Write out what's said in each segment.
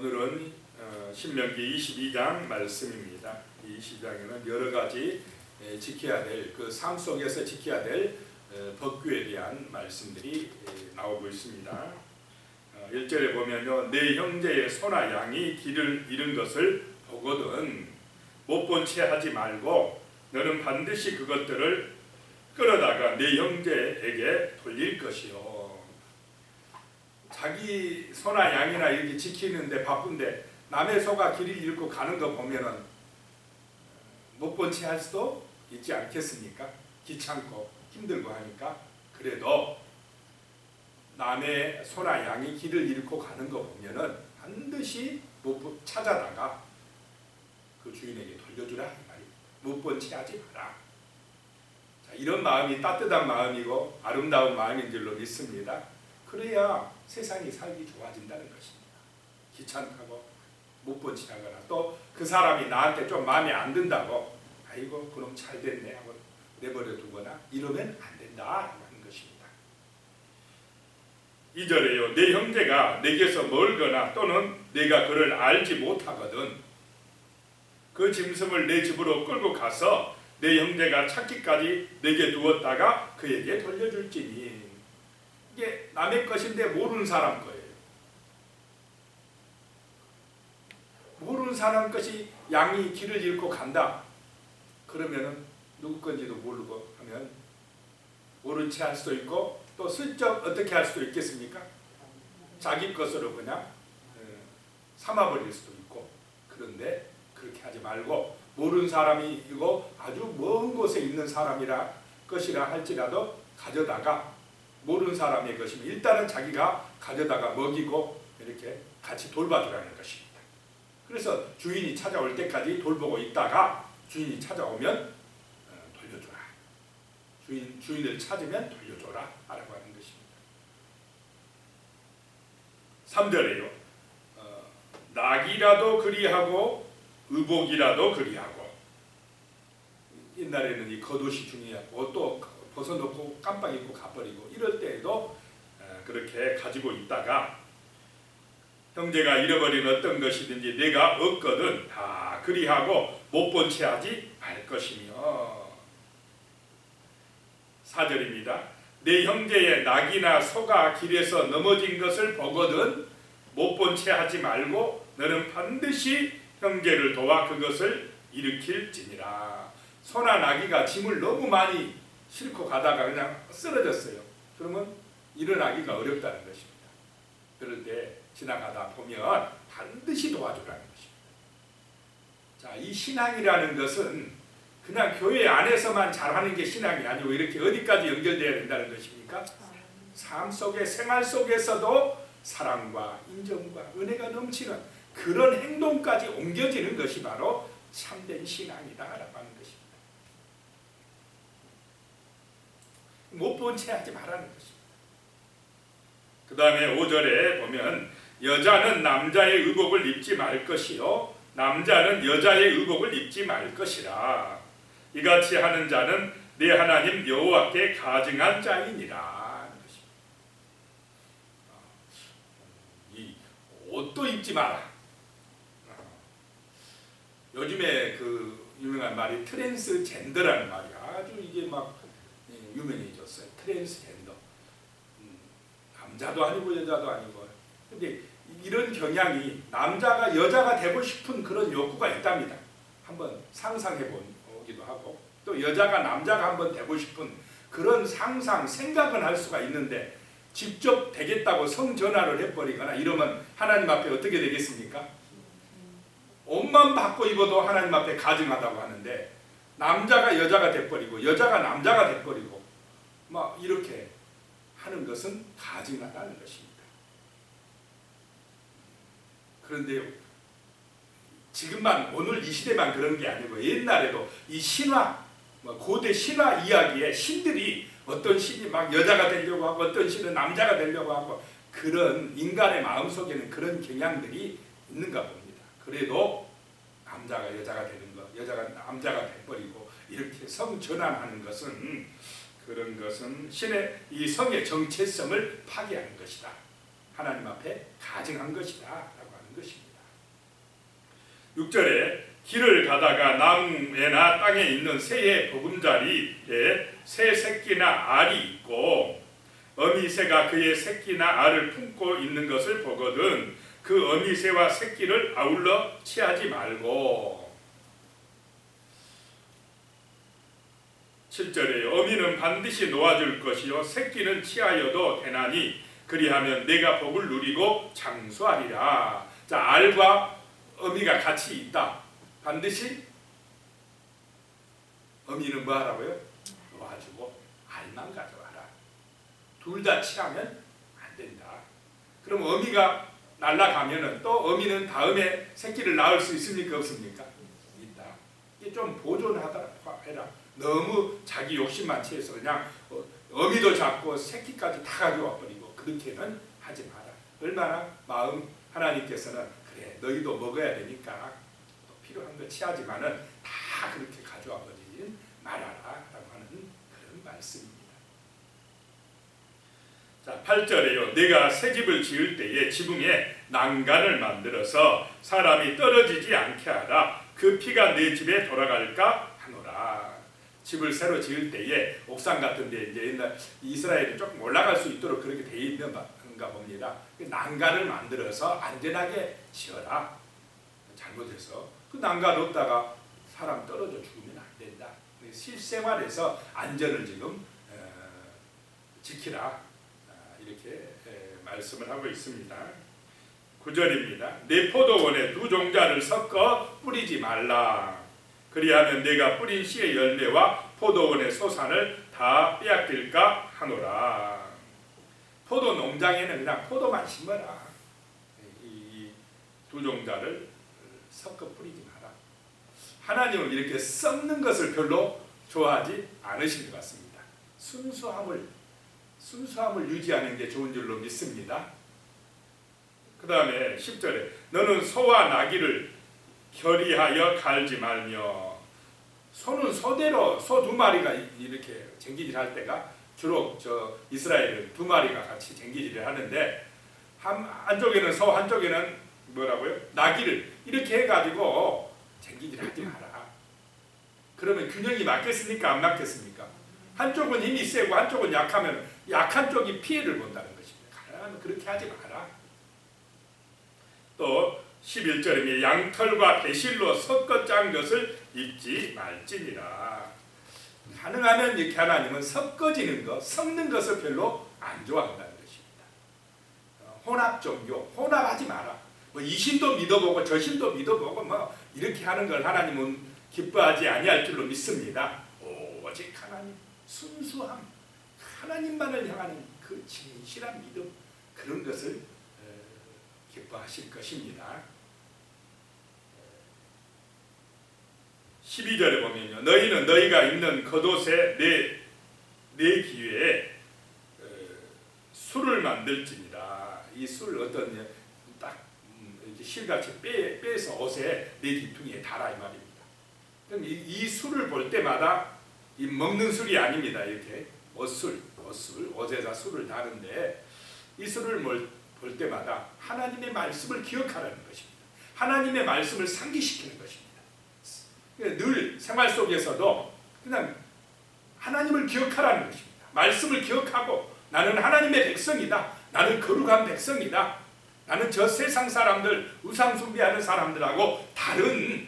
오늘은 신명기 22장 말씀입니다. 이 22장에는 여러 가지 지켜야 될, 그 삶 속에서 지켜야 될 법규에 대한 말씀들이 나오고 있습니다. 1절에 보면요, 내 형제의 소나 양이 길을 잃은 것을 보거든 못 본 채 하지 말고 너는 반드시 그것들을 끌어다가 내 형제에게 돌릴 것이요. 자기 소나 양이나 이렇게 지키는데 바쁜데 남의 소가 길을 잃고 가는 거 보면은 못 본 채 할 수도 있지 않겠습니까? 귀찮고 힘들고 하니까. 그래도 남의 소나 양이 길을 잃고 가는 거 보면은 반드시 찾아다가 그 주인에게 돌려주라 이 말입니다. 못 본 채 하지 마라. 자, 이런 마음이 따뜻한 마음이고 아름다운 마음인 줄로 믿습니다. 그래야 세상이 살기 좋아진다는 것입니다. 귀찮다고 못 본 채 하거나 또 그 사람이 나한테 좀 마음에 안 든다고 아이고 그럼 잘 됐네 하고 내버려 두거나 이러면 안 된다라는 것입니다. 2절에요. 내 형제가 내게서 멀거나 또는 내가 그를 알지 못하거든 그 짐승을 내 집으로 끌고 가서 내 형제가 찾기까지 내게 두었다가 그에게 돌려줄지니. 이게 남의 것인데 모르는 사람 거예요. 모르는 사람 것이 양이 길을 잃고 간다. 그러면은 누구 건지도 모르고 하면 모른 채 할 수도 있고 또 슬쩍 어떻게 할 수도 있겠습니까? 자기 것으로 그냥 삼아버릴 수도 있고. 그런데 그렇게 하지 말고 모르는 사람이고 아주 먼 곳에 있는 사람이라 것이라 할지라도 가져다가 모르는 사람의 것이면 일단은 자기가 가져다가 먹이고 이렇게 같이 돌봐주라는 것입니다. 그래서 주인이 찾아올 때까지 돌보고 있다가 주인이 찾아오면 돌려줘라. 주인을 찾으면 돌려줘라 라고 하는 것입니다. 3절에요. 낙이라도 그리하고 의복이라도 그리하고. 옛날에는 이 겉옷이 중요하고 또 벗어놓고 깜빡 잊고 가버리고 이럴 때에도 그렇게 가지고 있다가 형제가 잃어버린 어떤 것이든지 내가 얻거든 다 그리하고 못 본 채 하지 말 것이며. 4절입니다. 내 형제의 낙이나 소가 길에서 넘어진 것을 보거든 못 본 채 하지 말고 너는 반드시 형제를 도와 그것을 일으킬지니라. 소나 나귀가 짐을 너무 많이 싣고 가다가 그냥 쓰러졌어요. 그러면 일어나기가 어렵다는 것입니다. 그럴 때 지나가다 보면 반드시 도와주라는 것입니다. 자, 이 신앙이라는 것은 그냥 교회 안에서만 잘하는 게 신앙이 아니고 이렇게 어디까지 연결되어야 된다는 것입니까? 삶 속에 생활 속에서도 사랑과 인정과 은혜가 넘치는 그런 행동까지 옮겨지는 것이 바로 참된 신앙이다라고 하는 것입니다. 못 본 채 하지 말라는 것입니다. 그 다음에 5절에 보면 여자는 남자의 의복을 입지 말 것이요 남자는 여자의 의복을 입지 말 것이라. 이같이 하는 자는 내 하나님 여호와께 가증한 자이니라. 이 옷도 입지 마라. 요즘에 그 유명한 말이 트랜스젠더라는 말이 아주 이게 막 유명해졌어요. 트랜스젠더. 남자도 아니고 여자도 아니고. 근데 이런 경향이 남자가 여자가 되고 싶은 그런 욕구가 있답니다. 한번 상상해 보기도 하고 또 여자가 남자가 한번 되고 싶은 그런 상상, 생각은 할 수가 있는데 직접 되겠다고 성전화를 해버리거나 이러면 하나님 앞에 어떻게 되겠습니까? 옷만 바꿔 입어도 하나님 앞에 가증하다고 하는데 남자가 여자가 돼버리고 여자가 남자가 돼버리고 막 이렇게 하는 것은 가증하다는 것입니다. 그런데요, 지금만 오늘 이 시대만 그런 게 아니고 옛날에도 이 신화, 고대 신화 이야기에 신들이 어떤 신이 막 여자가 되려고 하고 어떤 신은 남자가 되려고 하고 그런 인간의 마음속에는 그런 경향들이 있는가 봅니다. 그래도 남자가 여자가 되는 것, 여자가 남자가 돼버리고 이렇게 성전환하는 것은 그런 것은 신의 이 성의 정체성을 파괴하는 것이다. 하나님 앞에 가증한 것이다 라고 하는 것입니다. 6절에 길을 가다가 나무에나 땅에 있는 새의 보금자리에 새 새끼나 알이 있고 어미새가 그의 새끼나 알을 품고 있는 것을 보거든 그 어미새와 새끼를 아울러 취하지 말고. 7절에 어미는 반드시 놓아줄 것이요 새끼는 취하여도 되나니 그리하면 내가 복을 누리고 장수하리라. 자, 알과 어미가 같이 있다. 반드시 어미는 뭐 하라고요? 놓아주고 알만 가져와라. 둘 다 취하면 안 된다. 그럼 어미가 날아가면은 또 어미는 다음에 새끼를 낳을 수 있습니까? 없습니까? 있다. 이게 좀 보존하라 해라. 너무 자기 욕심만 채해서 그냥 어미도 잡고 새끼까지 다 가져와 버리고 그렇게는 하지 마라. 얼마나 마음 하나님께서는 그래 너희도 먹어야 되니까 필요한 거 취하지만은 다 그렇게 가져와 버리진 말아라라고 하는 그런 말씀입니다. 자, 8절에요. 내가 새 집을 지을 때에 지붕에 난간을 만들어서 사람이 떨어지지 않게 하라. 그 피가 내 집에 돌아갈까 하노라. 집을 새로 지을 때에 옥상 같은 데 이제 옛날 이스라엘이 조금 올라갈 수 있도록 그렇게 돼 있는가 봅니다. 난간을 만들어서 안전하게 지어라. 잘못해서 그 난간 없다가 사람 떨어져 죽으면 안 된다. 실생활에서 안전을 지금 지키라. 이렇게 말씀을 하고 있습니다. 9절입니다. 내 포도원에 두 종자를 섞어 뿌리지 말라. 그리하면 내가 뿌린 씨의 열매와 포도원의 소산을 다 빼앗길까 하노라. 포도 농장에는 그냥 포도만 심어라. 이 두 종자를 섞어 뿌리지 마라. 하나님은 이렇게 썩는 것을 별로 좋아하지 않으신 것 같습니다. 순수함을 유지하는 게 좋은 줄로 믿습니다. 그 다음에 10절에 너는 소와 나귀를 결의하여 갈지 말며. 소는 소대로 소 두 마리가 이렇게 쟁기질 할 때가 주로 저 이스라엘은 두 마리가 같이 쟁기질을 하는데 한쪽에는 소 한쪽에는 뭐라고요? 나귀를 이렇게 해가지고 쟁기질 하지 마라. 그러면 균형이 맞겠습니까? 안 맞겠습니까? 한쪽은 힘이 세고 한쪽은 약하면 약한 쪽이 피해를 본다는 것입니다. 가능하면 그렇게 하지 마라. 또 11절에 양털과 배실로 섞어 짠 것을 입지 말지니라. 가능하면 이렇게 하나님은 섞어지는 것, 섞는 것을 별로 안 좋아한다는 것입니다. 혼합 종교, 혼합하지 마라. 뭐 이 신도 믿어보고 저 신도 믿어보고 뭐 이렇게 하는 걸 하나님은 기뻐하지 아니할 줄로 믿습니다. 오직 하나님, 순수함, 하나님만을 향하는 그 진실한 믿음, 그런 것을 기뻐하실 것입니다. 12절에 보면요. 너희는 너희가 있는 겉옷에 내 기회에 술을 만들지니라. 이 술 어떤 딱 이렇게 실같이 빼서 옷에 내 뒤퉁이에 달아 이 말입니다. 그럼 이 술을 볼 때마다 이 먹는 술이 아닙니다. 이렇게 옷에다 술을 다는데 이 술을 볼 때마다 하나님의 말씀을 기억하라는 것입니다. 하나님의 말씀을 상기시키는 것입니다. 늘 생활 속에서도 그냥 하나님을 기억하라는 것입니다. 말씀을 기억하고 나는 하나님의 백성이다. 나는 거룩한 백성이다. 나는 저 세상 사람들, 우상 숭배하는 사람들하고 다른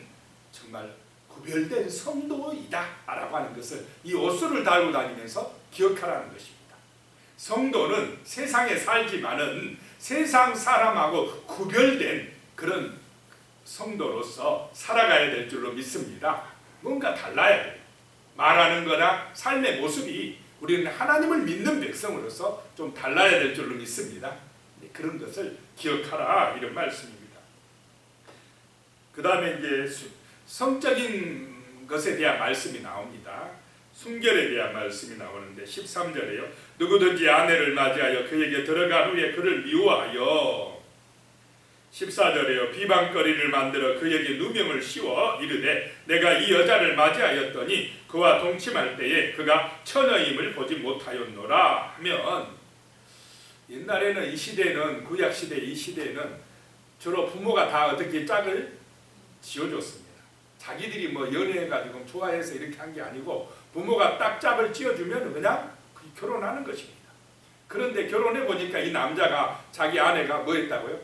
정말 구별된 성도이다 라고 하는 것을 이 옷술을 달고 다니면서 기억하라는 것입니다. 성도는 세상에 살지만은 세상 사람하고 구별된 그런 성도로서 살아가야 될 줄로 믿습니다. 뭔가 달라야 돼요. 말하는 거나 삶의 모습이 우리는 하나님을 믿는 백성으로서 좀 달라야 될 줄로 믿습니다. 그런 것을 기억하라 이런 말씀입니다. 그 다음에 이제 성적인 것에 대한 말씀이 나옵니다. 순결에 대한 말씀이 나오는데 13절에요. 누구든지 아내를 맞이하여 그에게 들어간 후에 그를 미워하여 14절에요. 비방거리를 만들어 그에게 누명을 씌워 이르되 내가 이 여자를 맞이하였더니 그와 동침할 때에 그가 처녀임을 보지 못하였노라 하면 옛날에는 이 시대는 구약시대 이 시대에는 주로 부모가 다 어떻게 짝을 지어줬습니다. 자기들이 뭐 연애해가지고 좋아해서 이렇게 한 게 아니고 부모가 딱 짝을 지어주면 그냥 결혼하는 것입니다. 그런데 결혼해 보니까 이 남자가 자기 아내가 뭐 했다고요?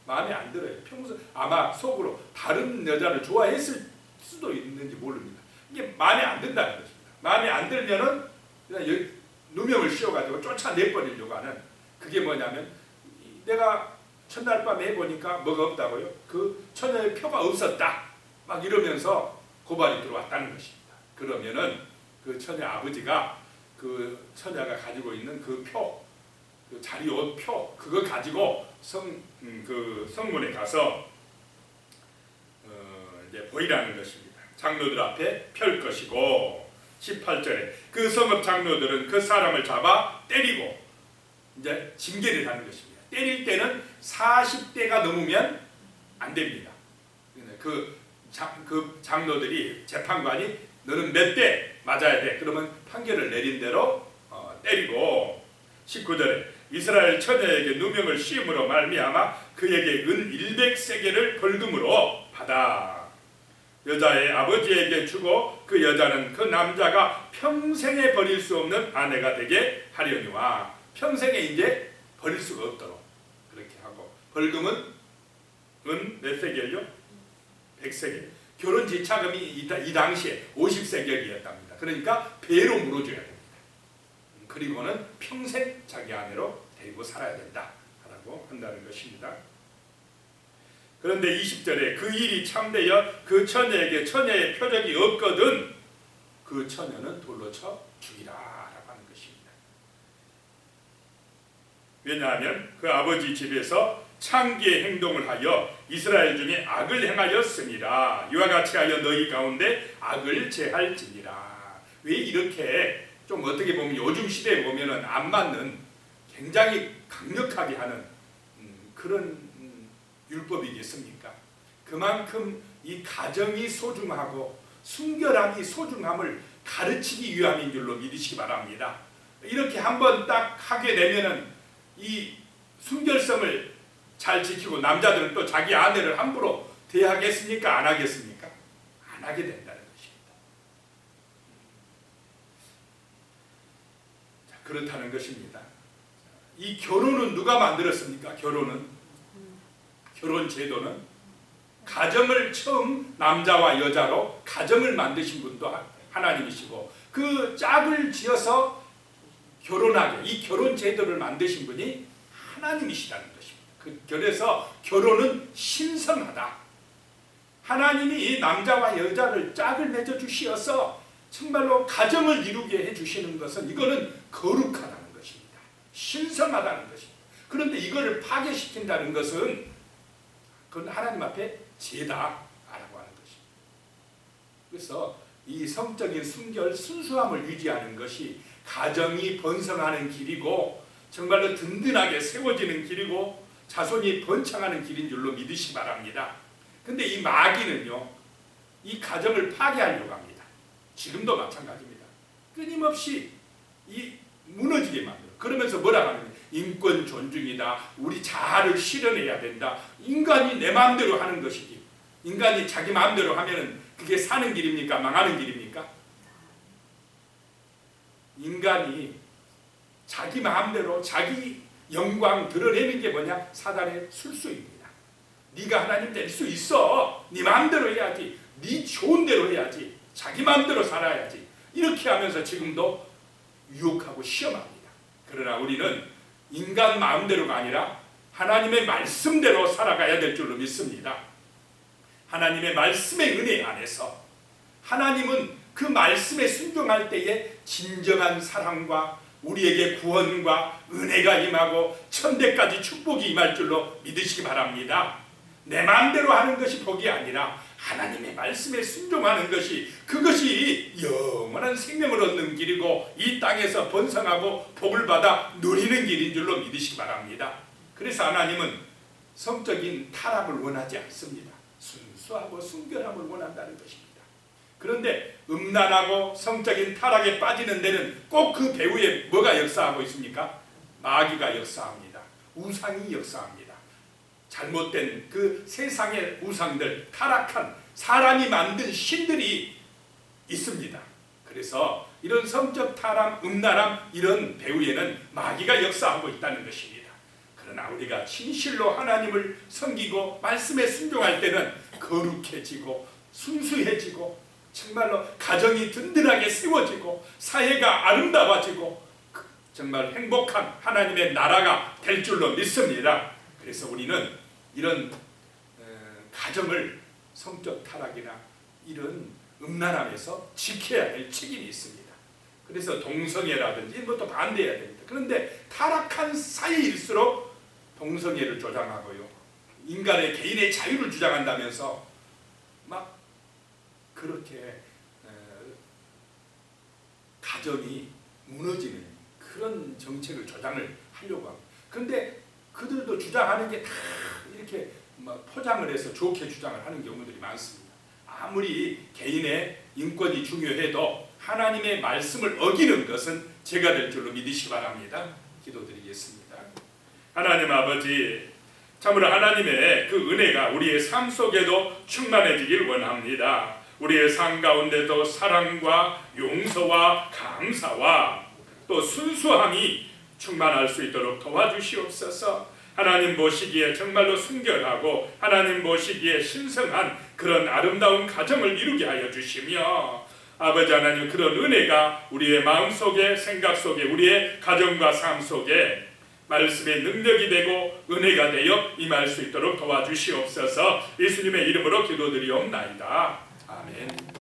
마음에 안 들어요. 평소 아마 속으로 다른 여자를 좋아했을 수도 있는지 모릅니다. 이게 마음에 안 든다는 것입니다. 마음에 안 들면은 그냥 누명을 씌워가지고 쫓아내버리려고 하는, 그게 뭐냐면 내가 첫날 밤에 해보니까 뭐가 없다고요? 그 처녀의 표가 없었다 막 이러면서 고발이 들어왔다는 것입니다. 그러면은 그 처녀 아버지가 그 처녀가 가지고 있는 그 표, 그 자리옷 표, 그거 가지고 그 성문에 가서 이제 보이라는 것입니다. 장로들 앞에 펼 것이고, 18절에 그 성읍 장로들은 그 사람을 잡아 때리고 이제 징계를 하는 것입니다. 때릴 때는 40대가 넘으면 안 됩니다. 그 장로들이, 재판관이 너는 몇 대 맞아야 돼. 그러면 판결을 내린 대로 때리고, 19절에 이스라엘 처녀에게 누명을 씌움으로 말미암아 그에게 은 100세겔을 벌금으로 받아 여자의 아버지에게 주고 그 여자는 그 남자가 평생에 버릴 수 없는 아내가 되게 하려니와, 평생에 이제 버릴 수가 없도록 그렇게 하고, 벌금은 은 몇 세겔요? 100세겔. 결혼 지차금이 이 당시에 50세겔이었답니다. 그러니까 배로 물어줘야 됩니다. 그리고는 평생 자기 아내로 데리고 살아야 된다 라고 한다는 것입니다. 그런데 20절에 그 일이 참되어 그 처녀에게 처녀의 표적이 없거든 그 처녀는 돌로 쳐 죽이라 라고 하는 것입니다. 왜냐하면 그 아버지 집에서 창기의 행동을 하여 이스라엘 중에 악을 행하였습니다. 이와 같이 하여 너희 가운데 악을 제할지니라. 왜 이렇게 좀 어떻게 보면 요즘 시대에 보면은 안 맞는, 굉장히 강력하게 하는 그런 율법이겠습니까? 그만큼 이 가정이 소중하고 순결함이 소중함을 가르치기 위함인 줄로 믿으시기 바랍니다. 이렇게 한번 딱 하게 되면은 이 순결성을 잘 지키고, 남자들은 또 자기 아내를 함부로 대하겠습니까? 안 하겠습니까? 안 하게 된다는 것입니다. 자, 그렇다는 것입니다. 이 결혼은 누가 만들었습니까? 결혼 제도는 가정을 처음 남자와 여자로 가정을 만드신 분도 하나님이시고, 그 짝을 지어서 결혼하게 이 결혼 제도를 만드신 분이 하나님이시라는 것입니다. 그래서 결혼은 신성하다. 하나님이 이 남자와 여자를 짝을 맺어 주시어서 정말로 가정을 이루게 해주시는 것은, 이거는 거룩하다는 것입니다. 신성하다는 것입니다. 그런데 이거를 파괴시킨다는 것은 그건 하나님 앞에 죄다라고 하는 것입니다. 그래서 이 성적인 순결, 순수함을 유지하는 것이 가정이 번성하는 길이고, 정말로 든든하게 세워지는 길이고, 자손이 번창하는 길인 줄로 믿으시기 바랍니다. 근데 이 마귀는요, 이 가정을 파괴하려고 합니다. 지금도 마찬가지입니다. 끊임없이 이 무너지게 만들어. 그러면서 뭐라고 하느냐? 인권 존중이다. 우리 자아를 실현해야 된다. 인간이 내 마음대로 하는 것이지. 인간이 자기 마음대로 하면은 그게 사는 길입니까? 망하는 길입니까? 인간이 자기 마음대로 자기 영광 드러내는 게 뭐냐? 사단의 술수입니다. 네가 하나님 될 수 있어. 네 마음대로 해야지. 네 좋은 대로 해야지. 자기 마음대로 살아야지. 이렇게 하면서 지금도 유혹하고 시험합니다. 그러나 우리는 인간 마음대로가 아니라 하나님의 말씀대로 살아가야 될 줄로 믿습니다. 하나님의 말씀의 은혜 안에서 하나님은 그 말씀에 순종할 때에 진정한 사랑과 우리에게 구원과 은혜가 임하고 천대까지 축복이 임할 줄로 믿으시기 바랍니다. 내 마음대로 하는 것이 복이 아니라 하나님의 말씀에 순종하는 것이, 그것이 영원한 생명을 얻는 길이고 이 땅에서 번성하고 복을 받아 누리는 길인 줄로 믿으시기 바랍니다. 그래서 하나님은 성적인 타락을 원하지 않습니다. 순수하고 순결함을 원한다는 것입니다. 그런데 음란하고 성적인 타락에 빠지는 데는 꼭 그 배후에 뭐가 역사하고 있습니까? 마귀가 역사합니다. 우상이 역사합니다. 잘못된 그 세상의 우상들, 타락한 사람이 만든 신들이 있습니다. 그래서 이런 성적 타락, 음란함 이런 배후에는 마귀가 역사하고 있다는 것입니다. 그러나 우리가 진실로 하나님을 섬기고 말씀에 순종할 때는 거룩해지고 순수해지고 정말로 가정이 든든하게 세워지고 사회가 아름다워지고 정말 행복한 하나님의 나라가 될 줄로 믿습니다. 그래서 우리는 이런 가정을 성적 타락이나 이런 음란함에서 지켜야 할 책임이 있습니다. 그래서 동성애라든지 이런 것도 반대해야 됩니다. 그런데 타락한 사회일수록 동성애를 조장하고요, 인간의 개인의 자유를 주장한다면서 막 그렇게 가정이 무너지는 그런 정책을 조장을 하려고 합니다. 그런데 그들도 주장하는 게 다 이렇게 포장을 해서 좋게 주장을 하는 경우들이 많습니다. 아무리 개인의 인권이 중요해도 하나님의 말씀을 어기는 것은 죄가 될 줄로 믿으시기 바랍니다. 기도드리겠습니다. 하나님 아버지, 참으로 하나님의 그 은혜가 우리의 삶 속에도 충만해지길 원합니다. 우리의 삶 가운데도 사랑과 용서와 감사와 또 순수함이 충만할 수 있도록 도와주시옵소서. 하나님 보시기에 정말로 순결하고 하나님 보시기에 신성한 그런 아름다운 가정을 이루게 하여 주시며, 아버지 하나님, 그런 은혜가 우리의 마음속에, 생각 속에, 우리의 가정과 삶 속에 말씀의 능력이 되고 은혜가 되어 임할 수 있도록 도와주시옵소서. 예수님의 이름으로 기도드리옵나이다. 아멘.